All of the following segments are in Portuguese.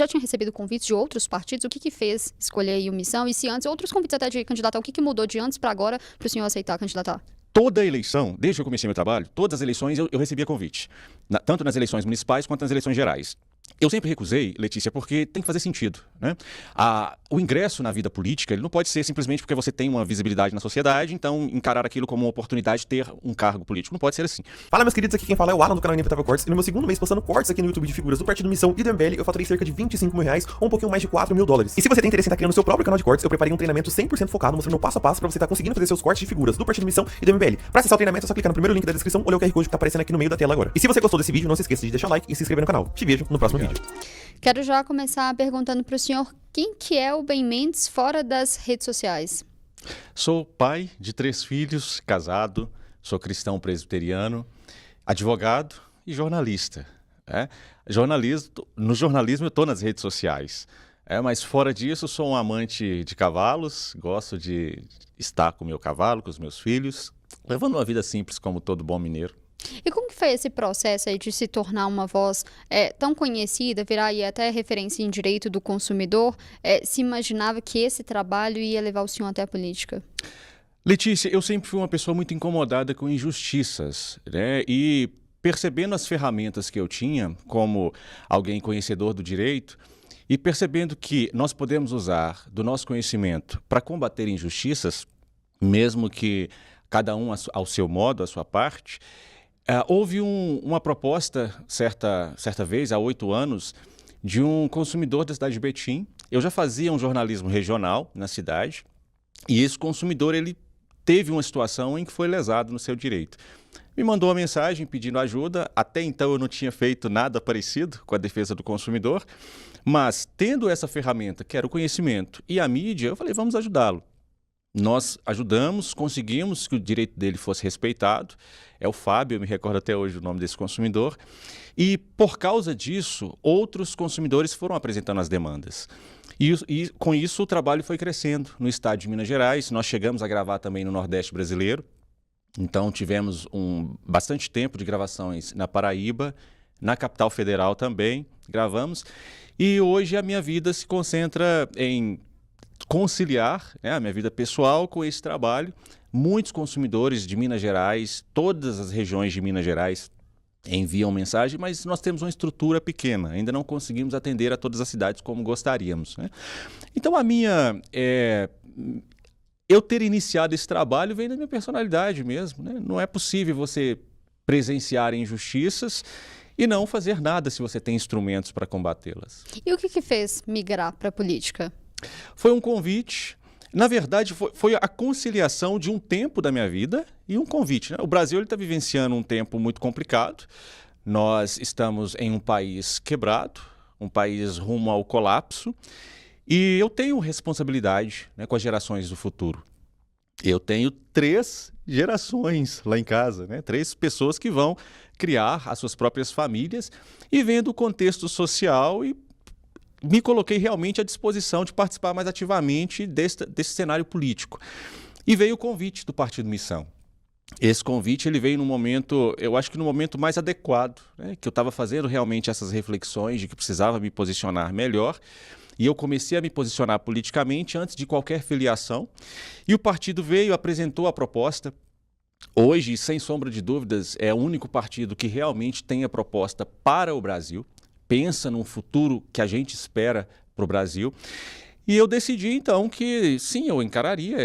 Já tinha recebido convites de outros partidos? O que fez escolher aí o Missão? E se antes, outros convites até de candidatar, o que mudou de antes para agora para o senhor aceitar candidatar? Toda eleição, desde que eu comecei meu trabalho, todas as eleições eu recebia convite. Tanto nas eleições municipais quanto nas eleições gerais. Eu sempre recusei, Letícia, porque tem que fazer sentido, né? O ingresso na vida política, ele não pode ser simplesmente porque você tem uma visibilidade na sociedade, então encarar aquilo como uma oportunidade de ter um cargo político. Não pode ser assim. Fala, meus queridos, aqui quem fala é o Alan do canal Inevitável Cortes. E no meu segundo mês postando cortes aqui no YouTube de figuras do Partido Missão e do MBL, eu faturei cerca de 25 mil reais ou um pouquinho mais de 4 mil dólares. E se você tem interesse em estar criando seu próprio canal de cortes, eu preparei um treinamento 100% focado, mostrando o passo a passo pra você estar conseguindo fazer seus cortes de figuras do Partido Missão e do MBL. Pra acessar o treinamento, é só clicar no primeiro link da descrição ou ler o QR Code que tá aparecendo aqui no meio da tela agora. E se você gostou desse vídeo, não se esqueça de deixar o like e se inscrever no canal. Te vejo no próximo vídeo. Quero já começar perguntando para o senhor quem que é o Ben Mendes fora das redes sociais. Sou pai de 3 filhos, casado, sou cristão presbiteriano, advogado e jornalista. No jornalismo eu estou nas redes sociais, mas fora disso sou um amante de cavalos, gosto de estar com o meu cavalo, com os meus filhos, levando uma vida simples como todo bom mineiro. E como que foi esse processo aí de se tornar uma voz tão conhecida, virar aí até referência em direito do consumidor? Se imaginava que esse trabalho ia levar o senhor até a política? Letícia, eu sempre fui uma pessoa muito incomodada com injustiças, né? E percebendo as ferramentas que eu tinha como alguém conhecedor do direito e percebendo que nós podemos usar do nosso conhecimento para combater injustiças, mesmo que cada um ao seu modo, à sua parte, houve uma proposta, certa vez, há 8 anos, de um consumidor da cidade de Betim. Eu já fazia um jornalismo regional na cidade e esse consumidor ele teve uma situação em que foi lesado no seu direito. Me mandou uma mensagem pedindo ajuda. Até então eu não tinha feito nada parecido com a defesa do consumidor, mas tendo essa ferramenta, que era o conhecimento e a mídia, eu falei, vamos ajudá-lo. Nós ajudamos, conseguimos que o direito dele fosse respeitado. É o Fábio, eu me recordo até hoje o nome desse consumidor. E por causa disso, outros consumidores foram apresentando as demandas. E com isso o trabalho foi crescendo no estado de Minas Gerais. Nós chegamos a gravar também no Nordeste brasileiro. Então tivemos bastante tempo de gravações na Paraíba, na capital federal também, gravamos. E hoje a minha vida se concentra em conciliar, né, a minha vida pessoal com esse trabalho. Muitos consumidores de Minas Gerais, todas as regiões de Minas Gerais enviam mensagem, mas nós temos uma estrutura pequena, ainda não conseguimos atender a todas as cidades como gostaríamos, né? Então eu ter iniciado esse trabalho vem da minha personalidade mesmo, né? Não é possível você presenciar injustiças e não fazer nada se você tem instrumentos para combatê-las. E o que fez migrar para a política? Foi um convite, na verdade foi a conciliação de um tempo da minha vida e um convite, né? O Brasil está vivenciando um tempo muito complicado, nós estamos em um país quebrado, um país rumo ao colapso e eu tenho responsabilidade, né, com as gerações do futuro. Eu tenho 3 gerações lá em casa, né? 3 pessoas que vão criar as suas próprias famílias e vendo o contexto social e me coloquei realmente à disposição de participar mais ativamente desse cenário político. E veio o convite do Partido Missão. Esse convite ele veio no momento, eu acho que no momento mais adequado, né, que eu estava fazendo realmente essas reflexões de que precisava me posicionar melhor. E eu comecei a me posicionar politicamente antes de qualquer filiação. E o partido veio, apresentou a proposta. Hoje, sem sombra de dúvidas, é o único partido que realmente tem a proposta para o Brasil. Pensa num futuro que a gente espera para o Brasil. E eu decidi, então, que sim, eu encararia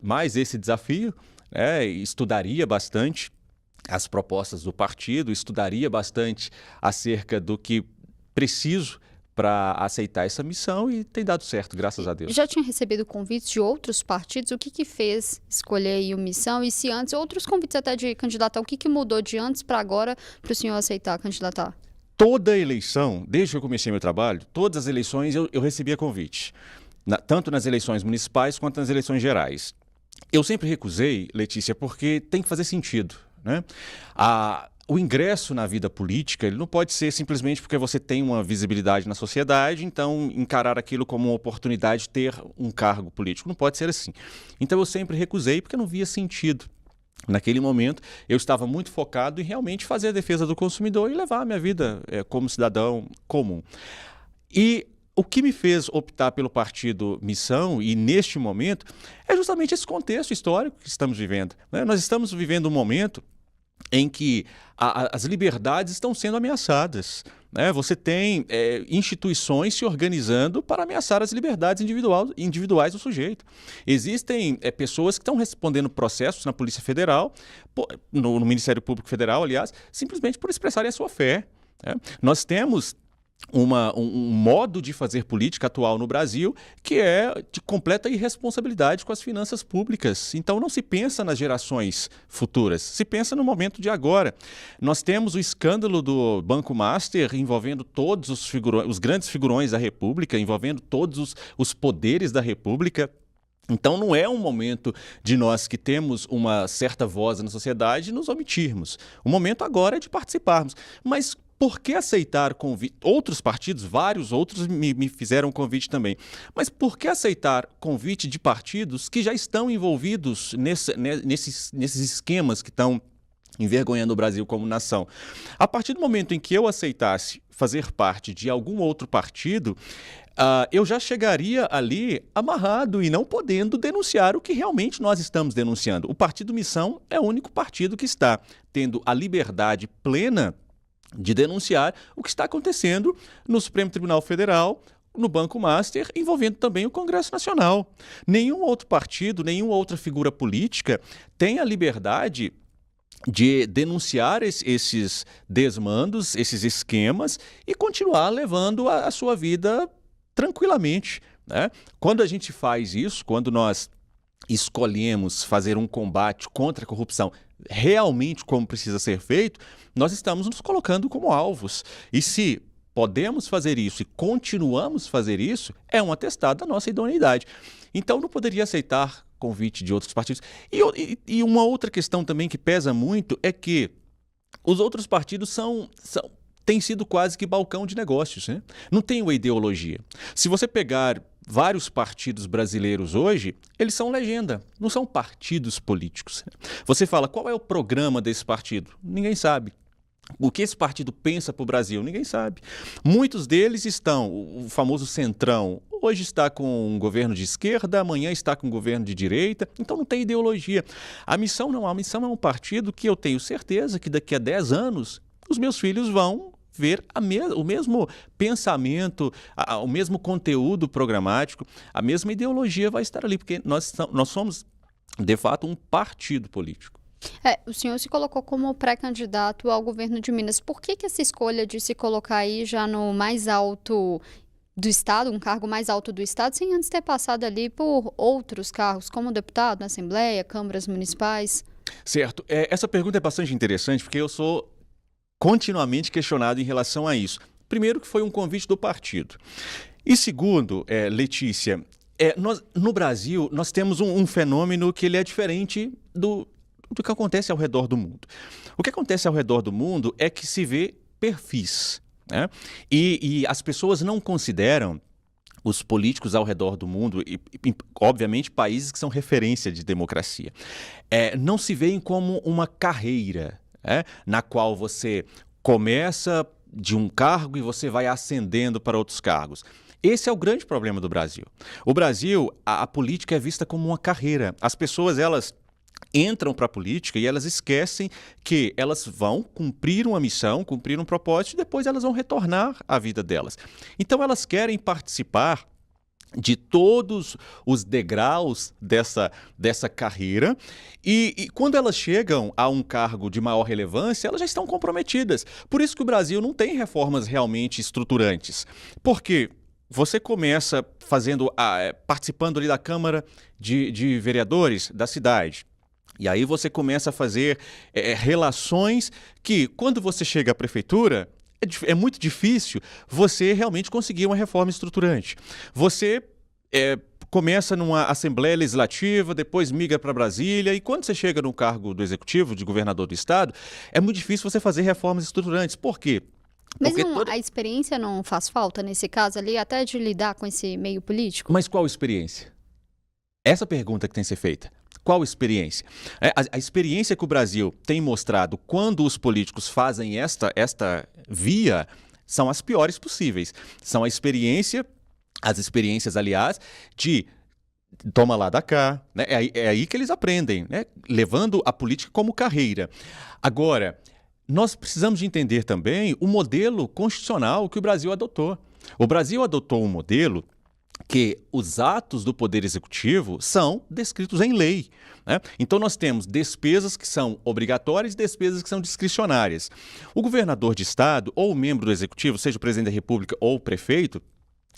mais esse desafio, né? Estudaria bastante as propostas do partido, estudaria bastante acerca do que preciso para aceitar essa missão e tem dado certo, graças a Deus. Já tinha recebido convites de outros partidos? O que fez escolher aí o Missão? E se antes, outros convites até de candidatar, o que mudou de antes para agora para o senhor aceitar candidatar? Toda eleição, desde que eu comecei meu trabalho, todas as eleições eu recebia convite, tanto nas eleições municipais quanto nas eleições gerais. Eu sempre recusei, Letícia, porque tem que fazer sentido, né? O ingresso na vida política ele não pode ser simplesmente porque você tem uma visibilidade na sociedade, então encarar aquilo como uma oportunidade de ter um cargo político. Não pode ser assim. Então eu sempre recusei porque não via sentido. Naquele momento, eu estava muito focado em realmente fazer a defesa do consumidor e levar a minha vida como cidadão comum. E o que me fez optar pelo partido Missão, e neste momento, é justamente esse contexto histórico que estamos vivendo, né? Nós estamos vivendo um momento em que as liberdades estão sendo ameaçadas, né? Você tem instituições se organizando para ameaçar as liberdades individuais do sujeito. Existem pessoas que estão respondendo processos na Polícia Federal, no Ministério Público Federal, aliás, simplesmente por expressarem a sua fé, né? Nós temos um modo de fazer política atual no Brasil que é de completa irresponsabilidade com as finanças públicas. Então não se pensa nas gerações futuras, se pensa no momento de agora. Nós temos o escândalo do Banco Master envolvendo todos os grandes figurões da República, envolvendo todos os poderes da República. Então não é um momento de nós que temos uma certa voz na sociedade nos omitirmos. O momento agora é de participarmos. Mas por que aceitar convite? Outros partidos, vários outros me fizeram convite também. Mas por que aceitar convite de partidos que já estão envolvidos nesses esquemas que estão envergonhando o Brasil como nação? A partir do momento em que eu aceitasse fazer parte de algum outro partido, eu já chegaria ali amarrado e não podendo denunciar o que realmente nós estamos denunciando. O Partido Missão é o único partido que está tendo a liberdade plena de denunciar o que está acontecendo no Supremo Tribunal Federal, no Banco Master, envolvendo também o Congresso Nacional. Nenhum outro partido, nenhuma outra figura política tem a liberdade de denunciar esses desmandos, esses esquemas e continuar levando a sua vida tranquilamente, né? Quando a gente faz isso, quando nós escolhemos fazer um combate contra a corrupção realmente como precisa ser feito, nós estamos nos colocando como alvos. E se podemos fazer isso e continuamos a fazer isso, é um atestado da nossa idoneidade. Então não poderia aceitar convite de outros partidos. E uma outra questão também que pesa muito é que os outros partidos têm sido quase que balcão de negócios, né? Não tem uma ideologia. Se você pegar vários partidos brasileiros hoje, eles são legenda, não são partidos políticos. Você fala, qual é o programa desse partido? Ninguém sabe. O que esse partido pensa para o Brasil? Ninguém sabe. Muitos deles estão, o famoso centrão, hoje está com um governo de esquerda, amanhã está com um governo de direita, então não tem ideologia. A Missão não, a Missão é um partido que eu tenho certeza que daqui a 10 anos os meus filhos vão ver o mesmo pensamento, o mesmo conteúdo programático, a mesma ideologia vai estar ali, porque nós somos, de fato, um partido político. O senhor se colocou como pré-candidato ao governo de Minas. Por que essa escolha de se colocar aí já no mais alto do Estado, um cargo mais alto do Estado, sem antes ter passado ali por outros cargos, como deputado na Assembleia, câmaras municipais? Certo. Essa pergunta é bastante interessante, porque eu sou continuamente questionado em relação a isso. Primeiro, que foi um convite do partido. E segundo, Letícia, no Brasil nós temos um fenômeno que ele é diferente do que acontece ao redor do mundo. O que acontece ao redor do mundo é que se vê perfis, né? E as pessoas não consideram os políticos ao redor do mundo, e obviamente países que são referência de democracia, não se veem como uma carreira, na qual você começa de um cargo e você vai ascendendo para outros cargos. Esse é o grande problema do Brasil. O Brasil, a política é vista como uma carreira. As pessoas, elas entram para a política e elas esquecem que elas vão cumprir uma missão, cumprir um propósito e depois elas vão retornar à vida delas. Então elas querem participar de todos os degraus dessa carreira e quando elas chegam a um cargo de maior relevância, elas já estão comprometidas. Por isso que o Brasil não tem reformas realmente estruturantes. Porque você começa participando ali da Câmara de Vereadores da cidade. E aí você começa a fazer relações que, quando você chega à prefeitura, é muito difícil você realmente conseguir uma reforma estruturante. Você começa numa Assembleia Legislativa, depois migra para Brasília, e quando você chega no cargo do Executivo, de governador do Estado, é muito difícil você fazer reformas estruturantes. Por quê? Mas a experiência não faz falta nesse caso ali, até de lidar com esse meio político? Mas qual experiência? Essa pergunta que tem que ser feita. Qual experiência? A experiência que o Brasil tem mostrado quando os políticos fazem esta via são as piores possíveis. São a experiência as experiências, aliás, de toma lá da cá, né? É aí que eles aprendem, né? Levando a política como carreira. Agora, nós precisamos de entender também o modelo constitucional que o Brasil adotou. O Brasil adotou um modelo que os atos do Poder Executivo são descritos em lei, né? Então nós temos despesas que são obrigatórias e despesas que são discricionárias. O governador de estado ou o membro do Executivo, seja o presidente da República ou o prefeito,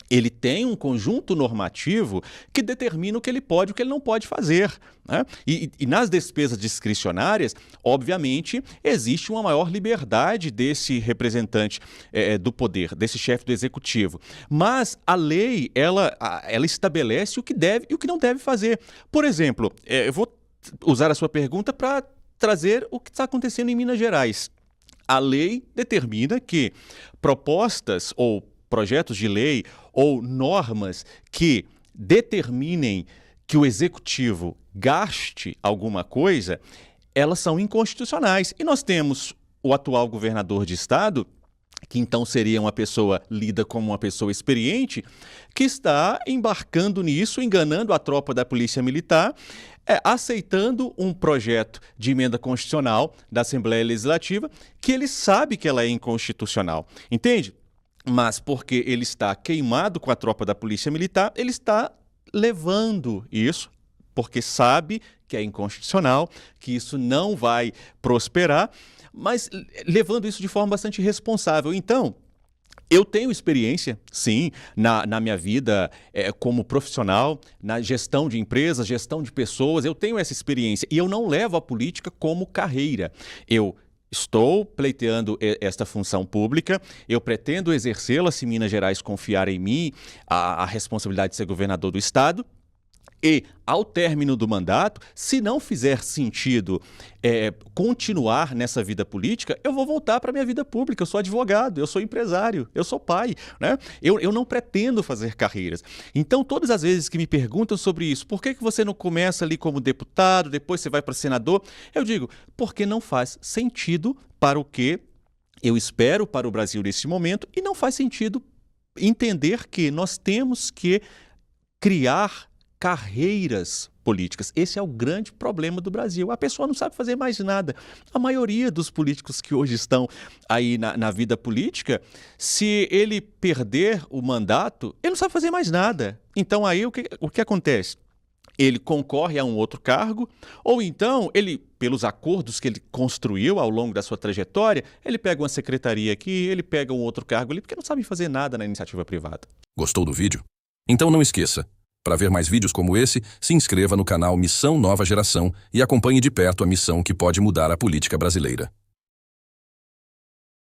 ele tem um conjunto normativo que determina o que ele pode e o que ele não pode fazer, né? E nas despesas discricionárias, obviamente, existe uma maior liberdade desse representante do poder, desse chefe do executivo. Mas a lei, ela estabelece o que deve e o que não deve fazer. Por exemplo, eu vou usar a sua pergunta para trazer o que está acontecendo em Minas Gerais. A lei determina que propostas ou projetos de lei ou normas que determinem que o executivo gaste alguma coisa, elas são inconstitucionais. E nós temos o atual governador de estado, que então seria uma pessoa lida como uma pessoa experiente, que está embarcando nisso, enganando a tropa da Polícia Militar, aceitando um projeto de emenda constitucional da Assembleia Legislativa que ele sabe que ela é inconstitucional. Entende? Mas porque ele está queimado com a tropa da Polícia Militar, ele está levando isso, porque sabe que é inconstitucional, que isso não vai prosperar, mas levando isso de forma bastante responsável. Então, eu tenho experiência, sim, na minha vida como profissional, na gestão de empresas, gestão de pessoas, eu tenho essa experiência e eu não levo a política como carreira. Eu estou pleiteando esta função pública, eu pretendo exercê-la se Minas Gerais confiar em mim a responsabilidade de ser governador do estado. E, ao término do mandato, se não fizer sentido continuar nessa vida política, eu vou voltar para a minha vida pública. Eu sou advogado, eu sou empresário, eu sou pai, né? Eu não pretendo fazer carreiras. Então, todas as vezes que me perguntam sobre isso, por que você não começa ali como deputado, depois você vai para senador? Eu digo, porque não faz sentido para o que eu espero para o Brasil nesse momento e não faz sentido entender que nós temos que criar carreiras políticas. Esse é o grande problema do Brasil. A pessoa não sabe fazer mais nada. A maioria dos políticos que hoje estão aí na vida política, se ele perder o mandato, ele não sabe fazer mais nada. Então aí o que acontece? Ele concorre a um outro cargo, ou então ele, pelos acordos que ele construiu ao longo da sua trajetória, ele pega uma secretaria aqui, ele pega um outro cargo ali, porque não sabe fazer nada na iniciativa privada. Gostou do vídeo? Então não esqueça. Para ver mais vídeos como esse, se inscreva no canal Missão Nova Geração e acompanhe de perto a missão que pode mudar a política brasileira.